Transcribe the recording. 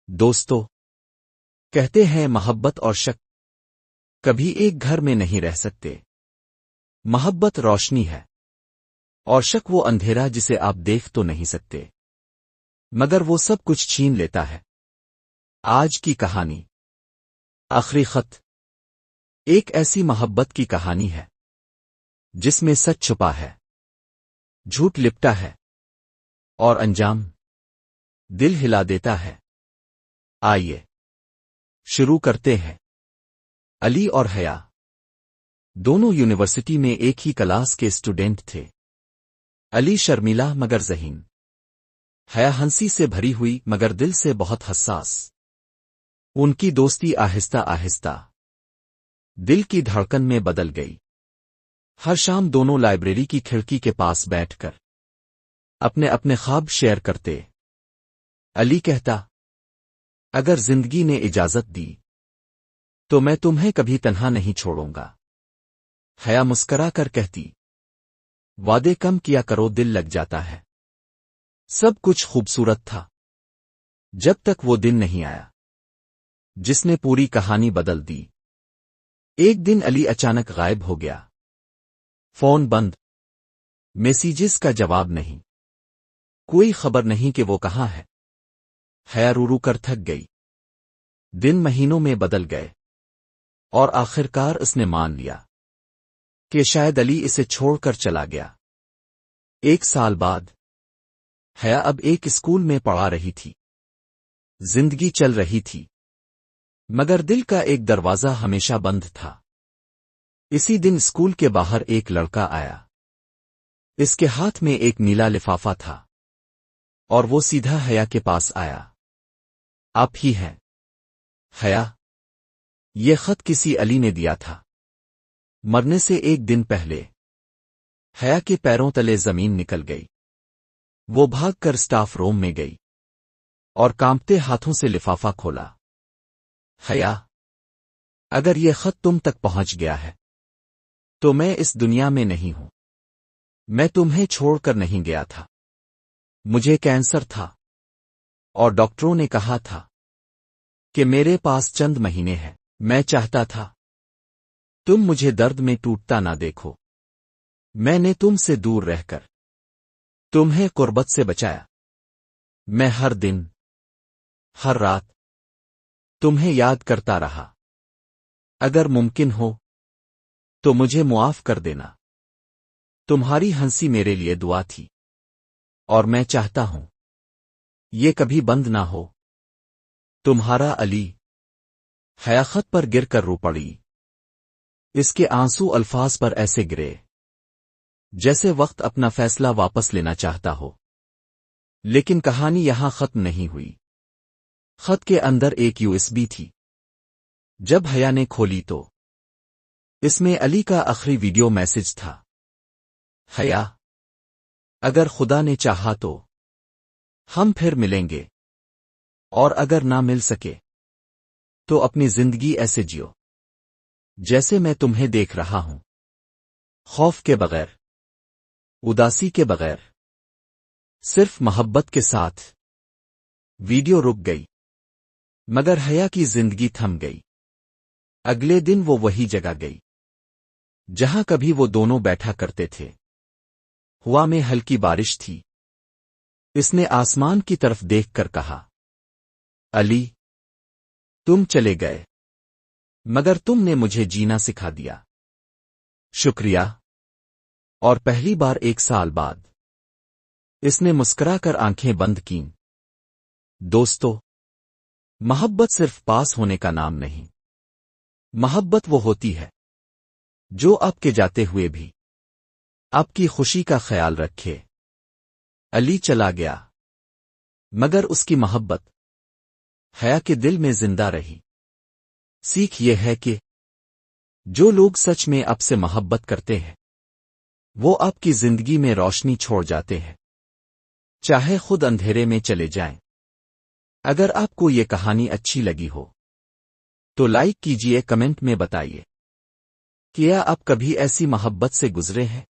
دوستو، کہتے ہیں محبت اور شک کبھی ایک گھر میں نہیں رہ سکتے۔ محبت روشنی ہے اور شک وہ اندھیرا جسے آپ دیکھ تو نہیں سکتے مگر وہ سب کچھ چھین لیتا ہے۔ آج کی کہانی آخری خط ایک ایسی محبت کی کہانی ہے جس میں سچ چھپا ہے، جھوٹ لپٹا ہے اور انجام دل ہلا دیتا ہے۔ آئیے شروع کرتے ہیں۔ علی اور حیا دونوں یونیورسٹی میں ایک ہی کلاس کے اسٹوڈنٹ تھے۔ علی شرمیلا مگر ذہین، حیا ہنسی سے بھری ہوئی مگر دل سے بہت حساس۔ ان کی دوستی آہستہ آہستہ دل کی دھڑکن میں بدل گئی۔ ہر شام دونوں لائبریری کی کھڑکی کے پاس بیٹھ کر اپنے اپنے خواب شیئر کرتے۔ علی کہتا، اگر زندگی نے اجازت دی تو میں تمہیں کبھی تنہا نہیں چھوڑوں گا۔ حیا مسکرا کر کہتی، وعدے کم کیا کرو، دل لگ جاتا ہے۔ سب کچھ خوبصورت تھا جب تک وہ دن نہیں آیا جس نے پوری کہانی بدل دی۔ ایک دن علی اچانک غائب ہو گیا۔ فون بند، میسیجز کا جواب نہیں، کوئی خبر نہیں کہ وہ کہاں ہے۔ حیا رو رو کر تھک گئی۔ دن مہینوں میں بدل گئے اور آخرکار اس نے مان لیا کہ شاید علی اسے چھوڑ کر چلا گیا۔ ایک سال بعد حیا اب ایک اسکول میں پڑھا رہی تھی۔ زندگی چل رہی تھی مگر دل کا ایک دروازہ ہمیشہ بند تھا۔ اسی دن اسکول کے باہر ایک لڑکا آیا۔ اس کے ہاتھ میں ایک نیلا لفافہ تھا اور وہ سیدھا حیا کے پاس آیا۔ آپ ہی ہیں؟ حیا، یہ خط کسی علی نے دیا تھا مرنے سے ایک دن پہلے۔ حیا کے پیروں تلے زمین نکل گئی۔ وہ بھاگ کر سٹاف روم میں گئی اور کانپتے ہاتھوں سے لفافہ کھولا۔ حیا، اگر یہ خط تم تک پہنچ گیا ہے تو میں اس دنیا میں نہیں ہوں۔ میں تمہیں چھوڑ کر نہیں گیا تھا۔ مجھے کینسر تھا اور ڈاکٹروں نے کہا تھا کہ میرے پاس چند مہینے ہیں۔ میں چاہتا تھا تم مجھے درد میں ٹوٹتا نہ دیکھو۔ میں نے تم سے دور رہ کر تمہیں قربت سے بچایا۔ میں ہر دن، ہر رات تمہیں یاد کرتا رہا۔ اگر ممکن ہو تو مجھے معاف کر دینا۔ تمہاری ہنسی میرے لیے دعا تھی اور میں چاہتا ہوں یہ کبھی بند نہ ہو۔ تمہارا علی۔ حیا خط پر گر کر رو پڑی۔ اس کے آنسو الفاظ پر ایسے گرے جیسے وقت اپنا فیصلہ واپس لینا چاہتا ہو۔ لیکن کہانی یہاں ختم نہیں ہوئی۔ خط کے اندر ایک USB تھی۔ جب حیا نے کھولی تو اس میں علی کا آخری ویڈیو میسج تھا۔ حیا، اگر خدا نے چاہا تو ہم پھر ملیں گے، اور اگر نہ مل سکے تو اپنی زندگی ایسے جیو جیسے میں تمہیں دیکھ رہا ہوں، خوف کے بغیر، اداسی کے بغیر، صرف محبت کے ساتھ۔ ویڈیو رک گئی مگر حیا کی زندگی تھم گئی۔ اگلے دن وہ وہی جگہ گئی جہاں کبھی وہ دونوں بیٹھا کرتے تھے۔ ہوا میں ہلکی بارش تھی۔ اس نے آسمان کی طرف دیکھ کر کہا، علی، تم چلے گئے مگر تم نے مجھے جینا سکھا دیا۔ شکریہ۔ اور پہلی بار ایک سال بعد اس نے مسکرا کر آنکھیں بند کیں۔ دوستو، محبت صرف پاس ہونے کا نام نہیں۔ محبت وہ ہوتی ہے جو آپ کے جاتے ہوئے بھی آپ کی خوشی کا خیال رکھے۔ علی چلا گیا مگر اس کی محبت حیا کے دل میں زندہ رہی۔ سیکھ یہ ہے کہ جو لوگ سچ میں آپ سے محبت کرتے ہیں وہ آپ کی زندگی میں روشنی چھوڑ جاتے ہیں، چاہے خود اندھیرے میں چلے جائیں۔ اگر آپ کو یہ کہانی اچھی لگی ہو تو لائک کیجئے، کمنٹ میں بتائیے کیا آپ کبھی ایسی محبت سے گزرے ہیں۔